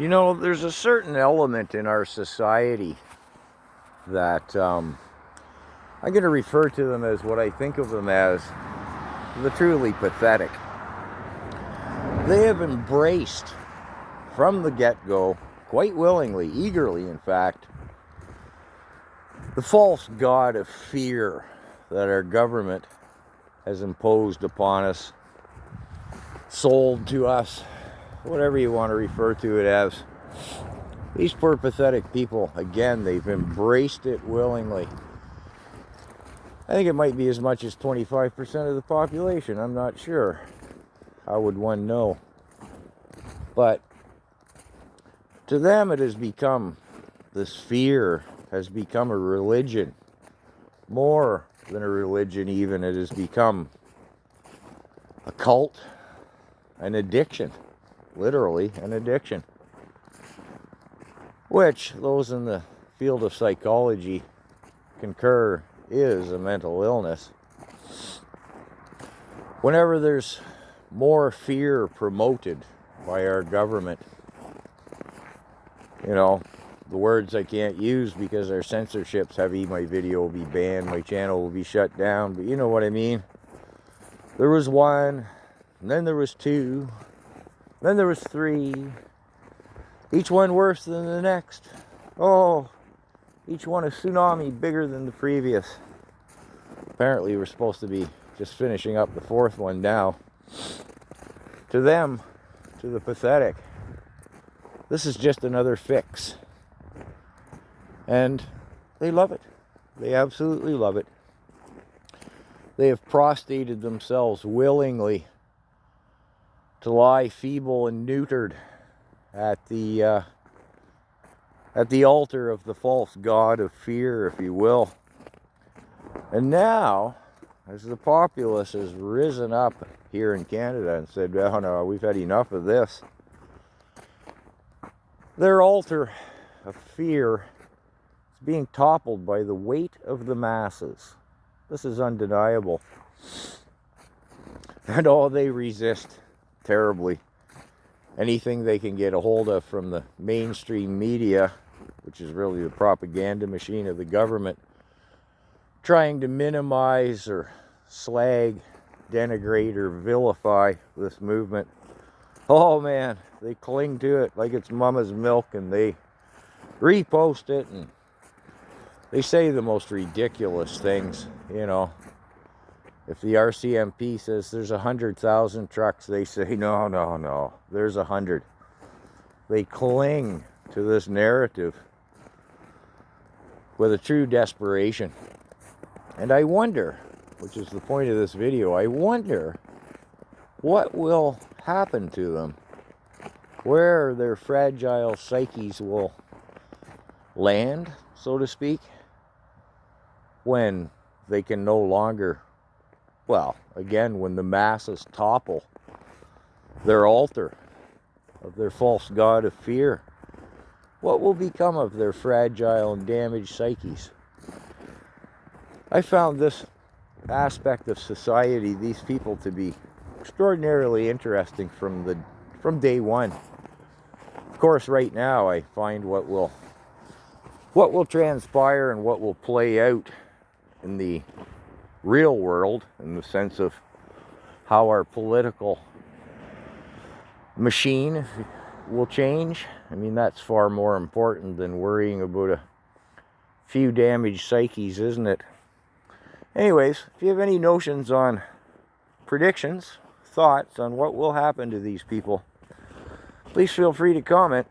You know, there's a certain element in our society that I'm going to refer to them as what I think of them as the truly pathetic. They have embraced from the get-go, quite willingly, eagerly in fact, the false god of fear that our government has imposed upon us, sold to us, whatever you want to refer to it as. These poor pathetic people, again, they've embraced it willingly. I think it might be as much as 25% of the population, I'm not sure. How would one know? But to them it has become, this fear has become a religion. More than a religion even, it has become a cult, an addiction. Literally an addiction, which those in the field of psychology concur is a mental illness. Whenever there's more fear promoted by our government, you know, the words I can't use because our censorship's heavy, my video will be banned, my channel will be shut down, but you know what I mean. There was one, and then there was two, then there was three, each one worse than the next. Oh, each one a tsunami bigger than the previous. Apparently we're supposed to be just finishing up the fourth one now. To them, to the pathetic, this is just another fix. And they love it. They absolutely love it. They have prostrated themselves willingly to lie feeble and neutered at the altar of the false god of fear, if you will. And now, as the populace has risen up here in Canada and said, oh no, we've had enough of this, their altar of fear is being toppled by the weight of the masses. This is undeniable. And they resist terribly anything they can get a hold of from the mainstream media, which is really the propaganda machine of the government, trying to minimize or slag, denigrate, or vilify this movement. Oh man, they cling to it like it's mama's milk, and they repost it, and they say the most ridiculous things, you know. If the RCMP says there's 100,000 trucks, they say, no, there's 100. They cling to this narrative with a true desperation. And I wonder, which is the point of this video, I wonder what will happen to them, where their fragile psyches will land, so to speak, when they can no longer, well, again, when the masses topple their altar of their false god of fear. What will become of their fragile and damaged psyches? I found this aspect of society, these people, to be extraordinarily interesting from day one. Of course, right now I find what will transpire and what will play out in the real world, in the sense of how our political machine will change. I mean, that's far more important than worrying about a few damaged psyches, isn't it? Anyways, if you have any notions on predictions, thoughts on what will happen to these people, please feel free to comment.